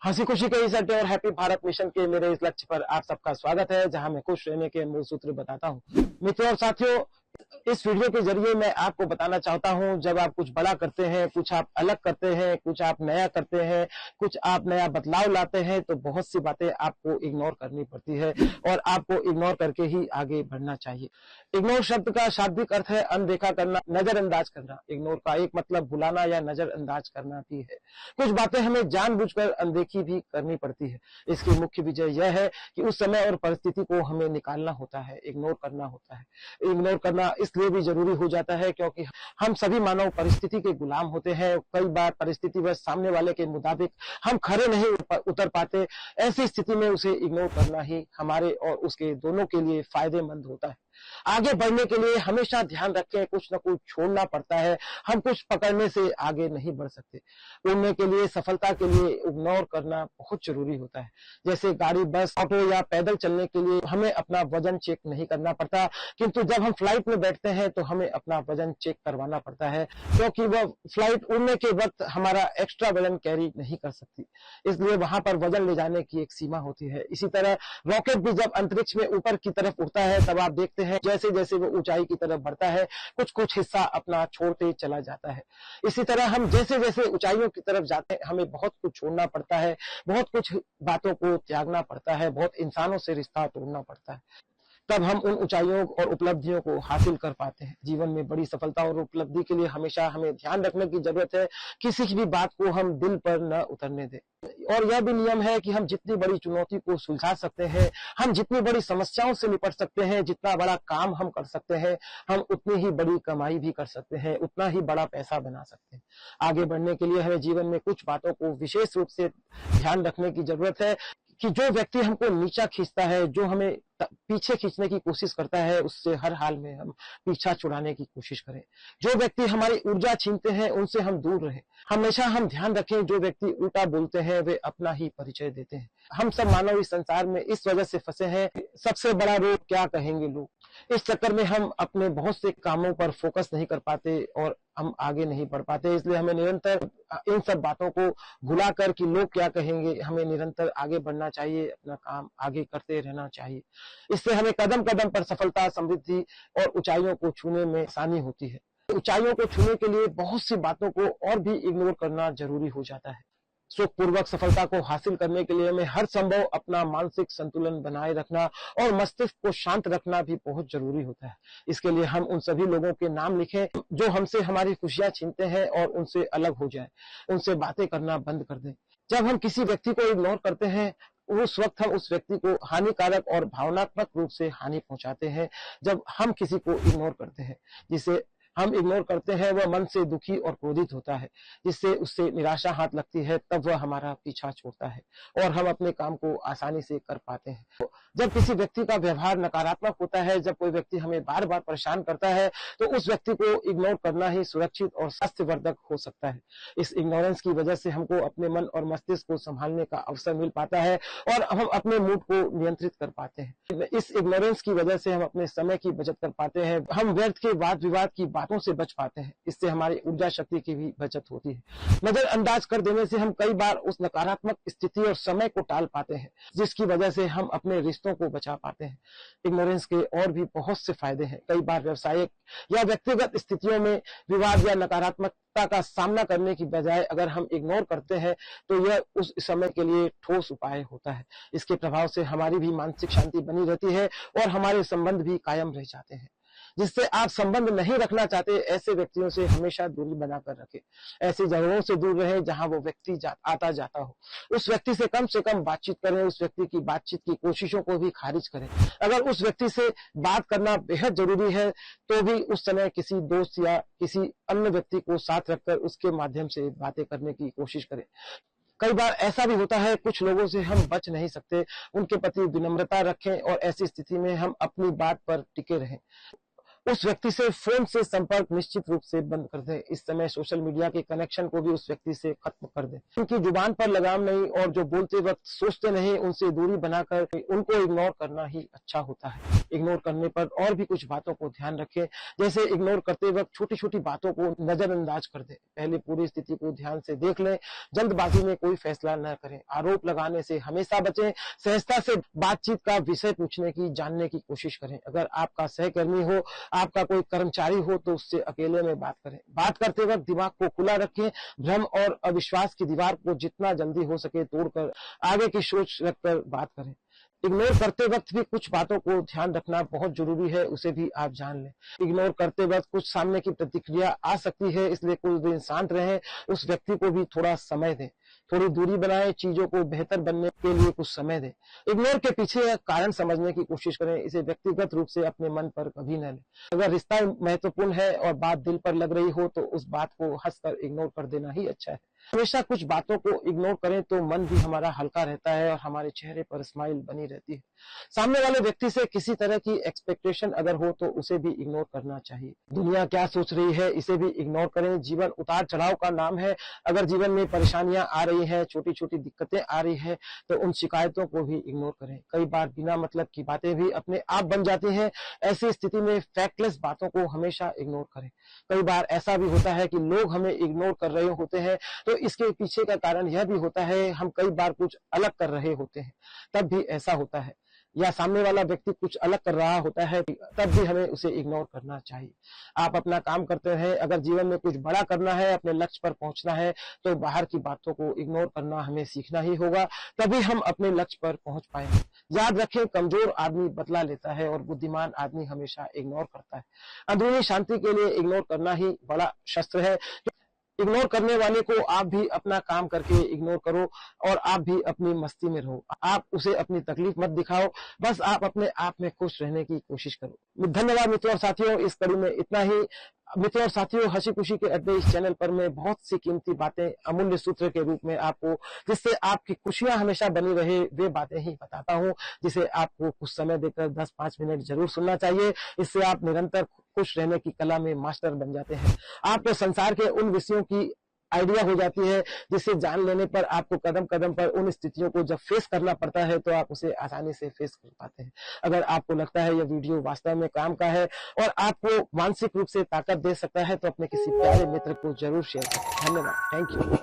हंसी खुशी के इस अड्डे और हैप्पी भारत मिशन के मेरे इस लक्ष्य पर आप सबका स्वागत है, जहां मैं खुश रहने के मूल सूत्र बताता हूं। मित्रों और साथियों, इस वीडियो के जरिए मैं आपको बताना चाहता हूं, जब आप कुछ बड़ा करते हैं, कुछ आप अलग करते हैं, कुछ आप नया करते हैं, कुछ आप नया बदलाव लाते हैं, तो बहुत सी बातें आपको इग्नोर करनी पड़ती है और आपको इग्नोर करके ही आगे बढ़ना चाहिए। इग्नोर शब्द का शाब्दिक अर्थ है अनदेखा करना, नजरअंदाज करना। इग्नोर का एक मतलब भुलाना या नजरअंदाज करना भी है। कुछ बातें हमें जानबूझकर अनदेखी भी करनी पड़ती है। इसकी मुख्य वजह यह है कि उस समय और परिस्थिति को हमें निकालना होता है, इग्नोर करना होता है। इग्नोर करना इसलिए भी जरूरी हो जाता है क्योंकि हम सभी मानव परिस्थिति के गुलाम होते हैं। कई बार परिस्थिति व सामने वाले के मुताबिक हम खरे नहीं उतर पाते। ऐसी स्थिति में उसे इग्नोर करना ही हमारे और उसके दोनों के लिए फायदेमंद होता है। आगे बढ़ने के लिए हमेशा ध्यान रखें, कुछ न कुछ छोड़ना पड़ता है। हम कुछ पकड़ने से आगे नहीं बढ़ सकते। उड़ने के लिए, सफलता के लिए इग्नोर करना बहुत जरूरी होता है। जैसे गाड़ी, बस, ऑटो या पैदल चलने के लिए हमें अपना वजन चेक नहीं करना पड़ता, किंतु जब हम फ्लाइट में बैठते हैं तो हमें अपना वजन चेक करवाना पड़ता है, क्योंकि वह फ्लाइट उड़ने के वक्त हमारा एक्स्ट्रा वजन कैरी नहीं कर सकती। इसलिए वहां पर वजन ले जाने की एक सीमा होती है। इसी तरह रॉकेट भी जब अंतरिक्ष में ऊपर की तरफ उड़ता है, तब आप देखते हैं जैसे जैसे वो ऊंचाई की तरफ बढ़ता है, कुछ कुछ हिस्सा अपना छोड़ते चला जाता है। इसी तरह हम जैसे जैसे ऊंचाइयों की तरफ जाते हैं, हमें बहुत कुछ छोड़ना पड़ता है, बहुत कुछ बातों को त्यागना पड़ता है, बहुत इंसानों से रिश्ता तोड़ना पड़ता है। तब हम उन ऊंचाइयों और उपलब्धियों को हासिल कर पाते हैं। जीवन में बड़ी सफलता और उपलब्धि के लिए हमेशा हमें ध्यान रखने की जरूरत है, किसी की भी बात को हम दिल पर न उतरने दें। और यह भी नियम है कि हम जितनी बड़ी चुनौती को सुलझा सकते हैं, हम जितनी बड़ी समस्याओं से निपट सकते हैं, जितना बड़ा काम हम कर सकते हैं, हम उतनी ही बड़ी कमाई भी कर सकते हैं, उतना ही बड़ा पैसा बना सकते हैं। आगे बढ़ने के लिए हमें जीवन में कुछ बातों को विशेष रूप से ध्यान रखने की जरूरत है कि जो व्यक्ति हमको नीचा खींचता है, जो हमें पीछे खींचने की कोशिश करता है, उससे हर हाल में हम पीछा छुड़ाने की कोशिश करें। जो व्यक्ति हमारी ऊर्जा छीनते हैं, उनसे हम दूर रहें। हमेशा हम ध्यान रखें, जो व्यक्ति उल्टा बोलते हैं वे अपना ही परिचय देते हैं। हम सब मानव इस संसार में इस वजह से फंसे हैं, सबसे बड़ा रोग क्या कहेंगे लोग। इस चक्कर में हम अपने बहुत से कामों पर फोकस नहीं कर पाते और हम आगे नहीं बढ़ पाते। इसलिए हमें निरंतर इन सब बातों को भुलाकर कि लोग क्या कहेंगे, हमें निरंतर आगे बढ़ना चाहिए, अपना काम आगे करते रहना चाहिए। इससे हमें कदम कदम पर सफलता, समृद्धि और ऊंचाइयों को छूने में आसानी होती है। ऊंचाइयों को छूने के लिए बहुत सी बातों को और भी इग्नोर करना जरूरी हो जाता है। सुखपूर्वक सफलता को हासिल करने के लिए हमें हर संभव अपना मानसिक संतुलन बनाए रखना और मस्तिष्क को शांत रखना भी बहुत जरूरी होता है। इसके लिए हम उन सभी लोगों के नाम लिखें जो हमसे हमारी खुशियां छीनते हैं और उनसे अलग हो जाएं, उनसे बातें करना बंद कर दें। जब हम किसी व्यक्ति को इग्नोर करते हैं, उस वक्त हम उस व्यक्ति को हानिकारक और भावनात्मक रूप से हानि पहुंचाते हैं। जब हम किसी को इग्नोर करते हैं, जिसे हम इग्नोर करते हैं, वह मन से दुखी और क्रोधित होता है, जिससे उससे निराशा हाथ लगती है। तब वह हमारा पीछा छोड़ता है और हम अपने काम को आसानी से कर पाते हैं। जब किसी व्यक्ति का व्यवहार नकारात्मक होता है, जब कोई व्यक्ति हमें बार बार परेशान करता है, तो उस व्यक्ति को इग्नोर करना ही सुरक्षित और स्वास्थ्यवर्धक हो सकता है। इस इग्नोरेंस की वजह से हमको अपने मन और मस्तिष्क को संभालने का अवसर मिल पाता है और हम अपने मूड को नियंत्रित कर पाते हैं। इस इग्नोरेंस की वजह से हम अपने समय की बचत कर पाते हैं, हम व्यर्थ के वाद विवाद की बातों से बच पाते हैं। इससे हमारी ऊर्जा शक्ति की भी बचत होती है। नजरअंदाज कर देने से हम कई बार उस नकारात्मक स्थिति और समय को टाल पाते हैं, जिसकी वजह से हम अपने रिश्तों को बचा पाते हैं। इग्नोरेंस के और भी बहुत से फायदे हैं। कई बार व्यवसायिक या व्यक्तिगत स्थितियों में विवाद या नकारात्मकता का सामना करने की बजाय अगर हम इग्नोर करते हैं, तो यह उस समय के लिए ठोस उपाय होता है। इसके प्रभाव से हमारी भी मानसिक शांति बनी रहती है और हमारे संबंध भी कायम रह जाते हैं। जिससे आप संबंध नहीं रखना चाहते, ऐसे व्यक्तियों से हमेशा दूरी बनाकर रखें। ऐसी जगहों से दूर रहें जहां वो व्यक्ति आता जाता हो। उस व्यक्ति से कम बातचीत करें, उस व्यक्ति की बातचीत की कोशिशों को भी खारिज करें। अगर उस व्यक्ति से बात करना बेहद जरूरी है, तो भी उस समय किसी दोस्त या किसी अन्य व्यक्ति को साथ रखकर उसके माध्यम से बातें करने की कोशिश करें। कई बार ऐसा भी होता है, कुछ लोगों से हम बच नहीं सकते। उनके प्रति विनम्रता रखें और ऐसी स्थिति में हम अपनी बात पर टिके रहें। उस व्यक्ति से फोन से संपर्क निश्चित रूप से बंद कर दें। इस समय सोशल मीडिया के कनेक्शन को भी उस व्यक्ति से खत्म कर दें। उनकी जुबान पर लगाम नहीं और जो बोलते वक्त सोचते नहीं, उनसे दूरी बनाकर उनको इग्नोर करना ही अच्छा होता है। इग्नोर करने पर और भी कुछ बातों को ध्यान रखें, जैसे इग्नोर करते वक्त छोटी छोटी बातों को नजरअंदाज कर दें। पहले पूरी स्थिति को ध्यान से देख लें, जल्दबाजी में कोई फैसला न करें। आरोप लगाने से हमेशा बचें। सहजता से बातचीत का विषय पूछने की, जानने की कोशिश करें। अगर आपका सहकर्मी हो, आपका कोई कर्मचारी हो, तो उससे अकेले में बात करें। बात करते वक्त दिमाग को खुला रखें। भ्रम और अविश्वास की दीवार को जितना जल्दी हो सके तोड़कर आगे की सोच रखकर बात करें। इग्नोर करते वक्त भी कुछ बातों को ध्यान रखना बहुत जरूरी है, उसे भी आप जान लें। इग्नोर करते वक्त कुछ सामने की प्रतिक्रिया आ सकती है, इसलिए कुछ दिन शांत रहें। उस व्यक्ति को भी थोड़ा समय दें, थोड़ी दूरी बनाएं। चीजों को बेहतर बनने के लिए कुछ समय दें। इग्नोर के पीछे कारण समझने की कोशिश करें। इसे व्यक्तिगत रूप से अपने मन पर कभी न लें। अगर रिश्ता महत्वपूर्ण है और बात दिल पर लग रही हो, तो उस बात को हंसकर इग्नोर कर देना ही अच्छा है। हमेशा कुछ बातों को इग्नोर करें तो मन भी हमारा हल्का रहता है और हमारे चेहरे पर स्माइल बनी रहती है। सामने वाले व्यक्ति से किसी तरह की एक्सपेक्टेशन अगर हो, तो उसे भी इग्नोर करना चाहिए। दुनिया क्या सोच रही है, इसे भी इग्नोर करें। जीवन उतार चढ़ाव का नाम है। अगर जीवन में परेशानियां आ रही हैं, छोटी छोटी दिक्कतें आ रही है, तो उन शिकायतों को भी इग्नोर करें। कई बार बिना मतलब की बातें भी अपने आप बन जाती हैं। ऐसी स्थिति में फैक्टलेस बातों को हमेशा इग्नोर करें। कई बार ऐसा भी होता है कि लोग हमें इग्नोर कर रहे होते हैं, तो इसके पीछे का कारण यह भी होता है, हम कई बार कुछ अलग कर रहे होते हैं, तब भी ऐसा होता है। या सामने वाला व्यक्ति कुछ अलग कर रहा होता है, तब भी हमें उसे इग्नोर करना चाहिए। आप अपना काम करते हैं। अगर जीवन में कुछ बड़ा करना है, अपने लक्ष्य पर पहुंचना है, तो बाहर की बातों को इग्नोर करना हमें सीखना ही होगा, तभी हम अपने लक्ष्य पर पहुंच पाएंगे। याद रखें, कमजोर आदमी बदला लेता है और बुद्धिमान आदमी हमेशा इग्नोर करता है। अंदरूनी शांति के लिए इग्नोर करना ही बड़ा शस्त्र है। इग्नोर करने वाले को आप भी अपना काम करके इग्नोर करो और आप भी अपनी मस्ती में रहो। आप उसे अपनी तकलीफ मत दिखाओ, बस आप अपने आप में खुश रहने की कोशिश करो। धन्यवाद मित्रों और साथियों, इस कड़ी में इतना ही। मित्रों और साथियों, हंसी खुशी के अड्डे इस चैनल पर मैं बहुत सी कीमती बातें अमूल्य सूत्र के रूप में आपको, जिससे आपकी खुशियां हमेशा बनी रहे, वे बातें ही बताता हूं, जिसे आपको कुछ समय देकर 10-5 मिनट जरूर सुनना चाहिए। इससे आप निरंतर खुश रहने की कला में मास्टर बन जाते हैं। आपको संसार के उन विषयों की आइडिया हो जाती है, जिसे जान लेने पर आपको कदम कदम पर उन स्थितियों को जब फेस करना पड़ता है, तो आप उसे आसानी से फेस कर पाते हैं। अगर आपको लगता है यह वीडियो वास्तव में काम का है और आपको मानसिक रूप से ताकत दे सकता है, तो अपने किसी प्यारे मित्र को जरूर शेयर करें। धन्यवाद। Thank you.